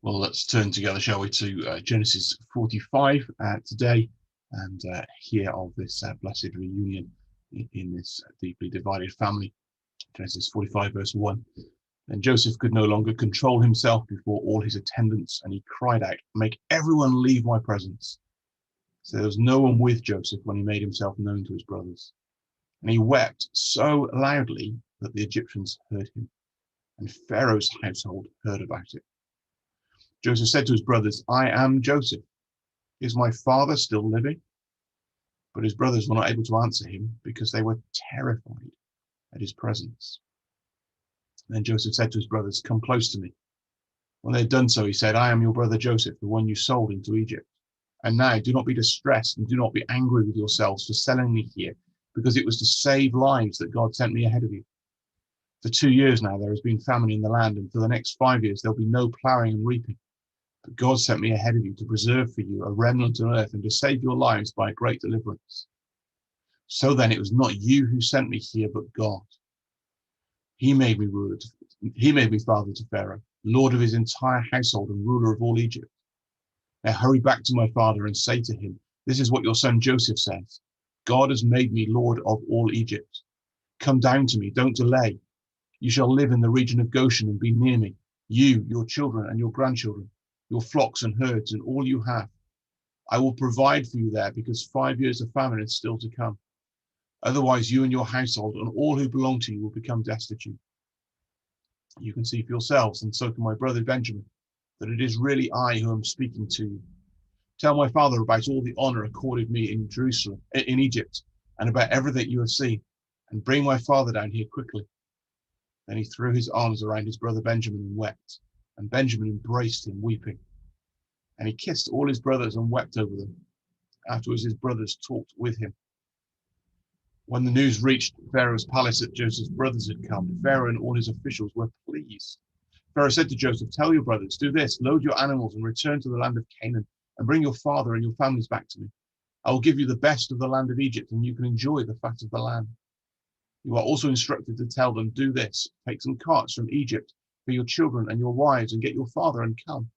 Well, let's turn together, shall we, to Genesis 45 today and hear of this blessed reunion in this deeply divided family. Genesis 45, verse 1. Then Joseph could no longer control himself before all his attendants, and he cried out, "Make everyone leave my presence." So there was no one with Joseph when he made himself known to his brothers. And he wept so loudly that the Egyptians heard him, and Pharaoh's household heard about it. Joseph said to his brothers, "I am Joseph. Is my father still living?" But his brothers were not able to answer him because they were terrified at his presence. Then Joseph said to his brothers, "Come close to me." When they had done so, he said, "I am your brother Joseph, the one you sold into Egypt. And now do not be distressed and do not be angry with yourselves for selling me here, because it was to save lives that God sent me ahead of you. For 2 years now there has been famine in the land, and for the next 5 years there'll be no plowing and reaping. But God sent me ahead of you to preserve for you a remnant on earth and to save your lives by a great deliverance. So then it was not you who sent me here, but God. He made me he made me father to Pharaoh, lord of his entire household and ruler of all Egypt. Now hurry back to my father and say to him, this is what your son Joseph says. God has made me lord of all Egypt. Come down to me, don't delay. You shall live in the region of Goshen and be near me, you, your children and your grandchildren, your flocks and herds and all you have. I will provide for you there because 5 years of famine is still to come. Otherwise, you and your household and all who belong to you will become destitute. You can see for yourselves, and so can my brother Benjamin, that it is really I who am speaking to you. Tell my father about all the honor accorded me in Jerusalem, in Egypt, and about everything you have seen, and bring my father down here quickly." Then he threw his arms around his brother Benjamin and wept, and Benjamin embraced him, weeping. And he kissed all his brothers and wept over them. Afterwards, his brothers talked with him. When the news reached Pharaoh's palace that Joseph's brothers had come, Pharaoh and all his officials were pleased. Pharaoh said to Joseph, "Tell your brothers, do this, load your animals and return to the land of Canaan, and bring your father and your families back to me. I will give you the best of the land of Egypt, and you can enjoy the fat of the land." You are also instructed to tell them, "Do this, take some carts from Egypt for your children and your wives, and get your father and come.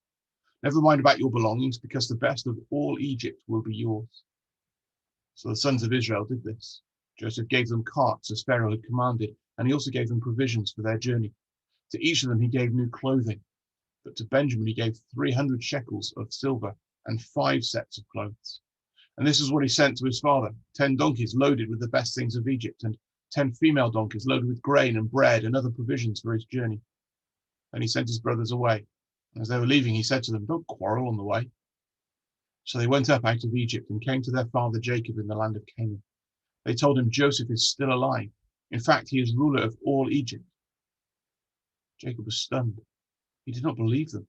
Never mind about your belongings, because the best of all Egypt will be yours." So the sons of Israel did this. Joseph gave them carts as Pharaoh had commanded, and he also gave them provisions for their journey. To each of them he gave new clothing, but to Benjamin he gave 300 shekels of silver and 5 sets of clothes. And this is what he sent to his father: 10 donkeys loaded with the best things of Egypt, and 10 female donkeys loaded with grain and bread and other provisions for his journey. Then he sent his brothers away. As they were leaving, he said to them, "Don't quarrel on the way." So they went up out of Egypt and came to their father Jacob in the land of Canaan. They told him, "Joseph is still alive. In fact, he is ruler of all Egypt." Jacob was stunned. He did not believe them.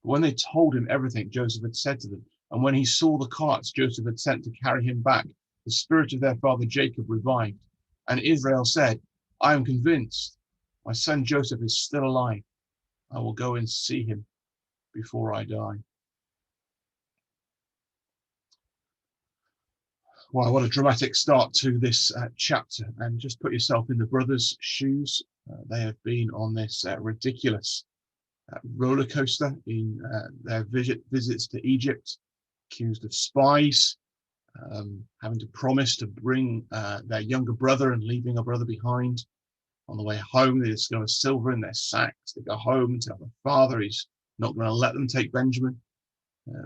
But when they told him everything Joseph had said to them, and when he saw the carts Joseph had sent to carry him back, the spirit of their father Jacob revived. And Israel said, "I am convinced my son Joseph is still alive. I will go and see him before I die." Wow, what a dramatic start to this chapter. And just put yourself in the brothers' shoes. They have been on this ridiculous roller coaster in their visits to Egypt, accused of spies, having to promise to bring their younger brother and leaving a brother behind. On the way home, they discover silver in their sacks. They go home and tell their father he's not going to let them take Benjamin.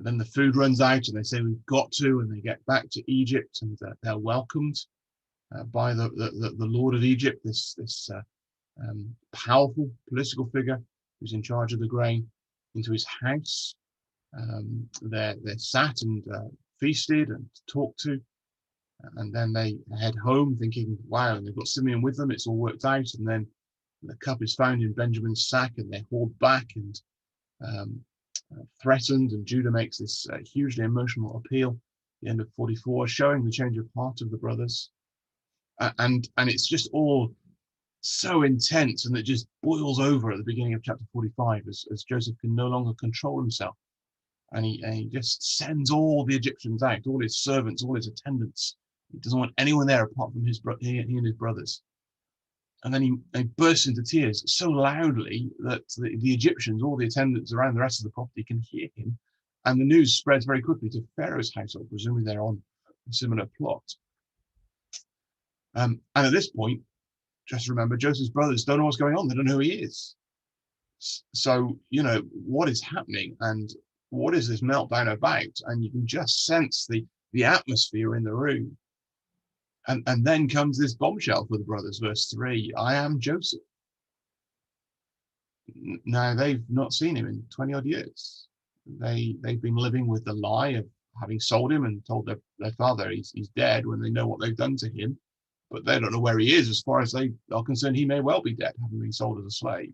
Then the food runs out and they say, "We've got to," and they get back to Egypt, and they're welcomed by the Lord of Egypt, this powerful political figure who's in charge of the grain, into his house. They're sat and feasted and talked to, and then they head home thinking, wow, and they've got Simeon with them, it's all worked out. And then the cup is found in Benjamin's sack, and they're hauled back and threatened, and Judah makes this hugely emotional appeal at the end of 44, showing the change of heart of the brothers. And it's just all so intense, and it just boils over at the beginning of chapter 45 as Joseph can no longer control himself, and he just sends all the Egyptians out, all his servants, all his attendants. He doesn't want anyone there apart from he and his brothers. And then he bursts into tears so loudly that the Egyptians, all the attendants around the rest of the property, can hear him. And the news spreads very quickly to Pharaoh's household, presumably they're on a similar plot. And at this point, just remember, Joseph's brothers don't know what's going on. They don't know who he is. So, what is happening and what is this meltdown about? And you can just sense the atmosphere in the room. And then comes this bombshell for the brothers, verse 3, I am Joseph. Now, they've not seen him in 20 odd years. They've been living with the lie of having sold him and told their father he's dead when they know what they've done to him. But they don't know where he is. As far as they are concerned, he may well be dead, having been sold as a slave.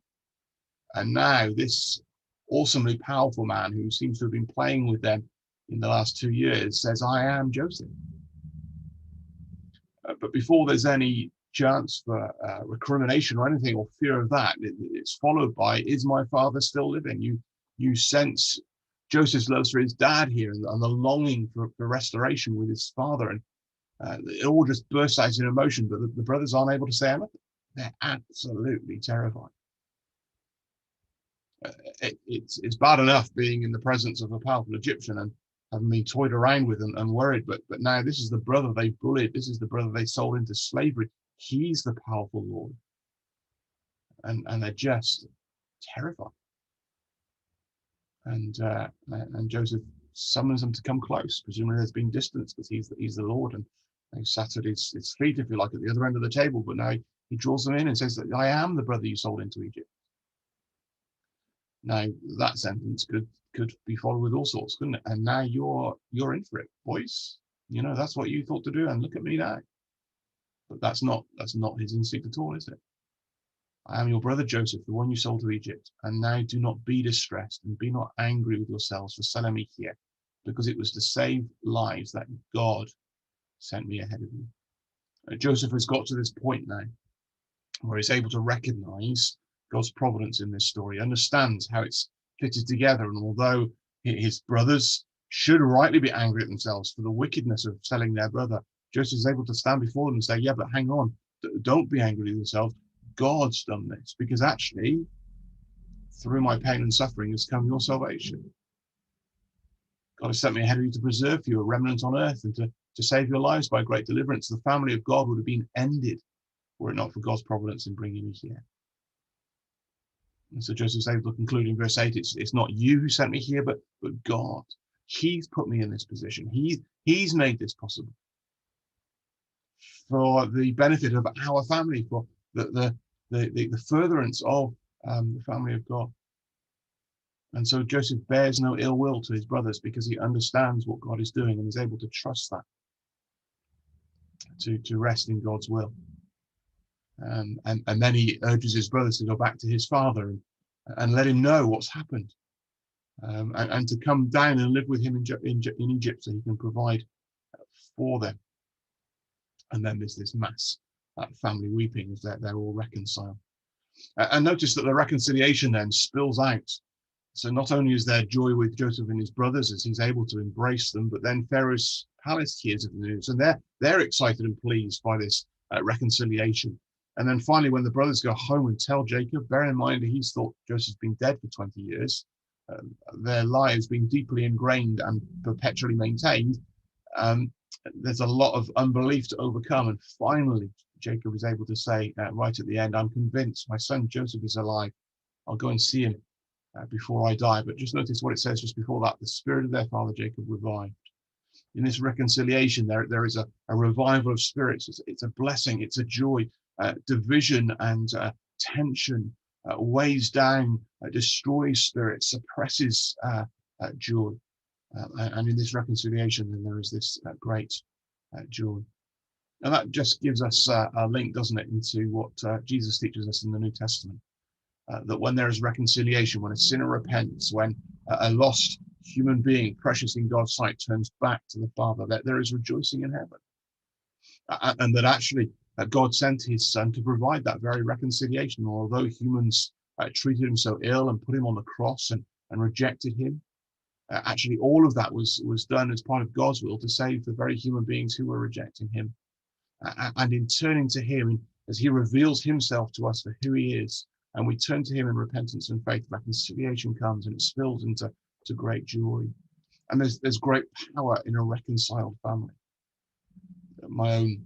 And now this awesomely powerful man who seems to have been playing with them in the last 2 years says, I am Joseph. But before there's any chance for recrimination or anything or fear of that, it's followed by, is my father still living? You sense Joseph's love for his dad here and the longing for restoration with his father. And it all just bursts out in emotion, but the brothers aren't able to say anything. They're absolutely terrified. It's bad enough being in the presence of a powerful Egyptian and having been toyed around with and worried, but now this is the brother they bullied. This is the brother they sold into slavery. He's the powerful Lord, and they're just terrified. And Joseph summons them to come close. Presumably there's been distance because he's the Lord, and they sat at his feet, if you like, at the other end of the table. But now he draws them in and says that I am the brother you sold into Egypt. Now that sentence could be followed with all sorts, couldn't it? And now you're in for it, boys. That's what you thought to do, and look at me now. But that's not his instinct at all, is it? I am your brother Joseph, the one you sold to Egypt. And now do not be distressed and be not angry with yourselves for selling me here, because it was to save lives that God sent me ahead of you. Joseph has got to this point now where he's able to recognize God's providence in this story, understands how it's fitted together. And although his brothers should rightly be angry at themselves for the wickedness of selling their brother, Joseph is able to stand before them and say, yeah, but hang on, don't be angry with yourselves. God's done this, because actually through my pain and suffering has come your salvation. God has sent me ahead of you to preserve for you a remnant on earth and to save your lives by great deliverance. The family of God would have been ended were it not for God's providence in bringing me here. And so Joseph's able to conclude in verse 8, it's not you who sent me here, but God. He's put me in this position. He's made this possible for the benefit of our family, for the furtherance of the family of God. And so Joseph bears no ill will to his brothers because he understands what God is doing and is able to trust that, to rest in God's will. And then he urges his brothers to go back to his father and let him know what's happened, and to come down and live with him in Egypt so he can provide for them. And then there's this mass family weeping as they're all reconciled. And notice that the reconciliation then spills out. So not only is there joy with Joseph and his brothers as he's able to embrace them, but then Pharaoh's palace hears of the news, and they're excited and pleased by this reconciliation. And then finally, when the brothers go home and tell Jacob, bear in mind that he's thought Joseph's been dead for 20 years, their lives being deeply ingrained and perpetually maintained, there's a lot of unbelief to overcome. And finally, Jacob is able to say right at the end, I'm convinced my son Joseph is alive. I'll go and see him before I die. But just notice what it says just before that. The spirit of their father Jacob revived. In this reconciliation, there is a revival of spirits. It's a blessing. It's a joy. Division and tension weighs down, destroys spirit, suppresses joy. And in this reconciliation, then there is this great joy. And that just gives us a link, doesn't it, into what Jesus teaches us in the New Testament. That when there is reconciliation, when a sinner repents, when a lost human being, precious in God's sight, turns back to the Father, that there is rejoicing in heaven. And that actually God sent his son to provide that very reconciliation. Although humans treated him so ill and put him on the cross and rejected him, actually all of that was done as part of God's will to save the very human beings who were rejecting him. And in turning to him, as he reveals himself to us for who he is, and we turn to him in repentance and faith, reconciliation comes and it spills into great joy. And there's great power in a reconciled family. My own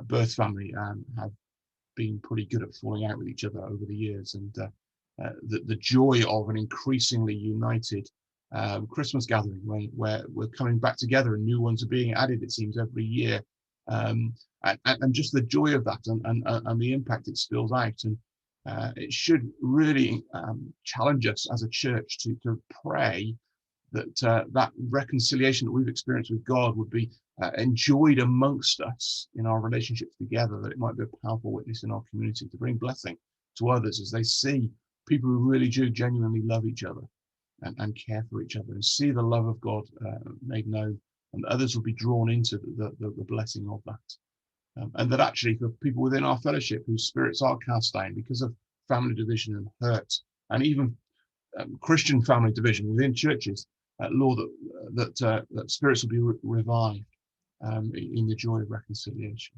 birth family have been pretty good at falling out with each other over the years, and the joy of an increasingly united Christmas gathering where we're coming back together and new ones are being added, it seems, every year, and just the joy of that and the impact it spills out. And it should really challenge us as a church to pray that that reconciliation that we've experienced with God would be enjoyed amongst us in our relationships together, that it might be a powerful witness in our community to bring blessing to others as they see people who really do genuinely love each other and care for each other and see the love of God made known, and others will be drawn into the blessing of that. And that actually for people within our fellowship whose spirits are cast down because of family division and hurt, and even Christian family division within churches, Lord, that spirits will be revived in the joy of reconciliation.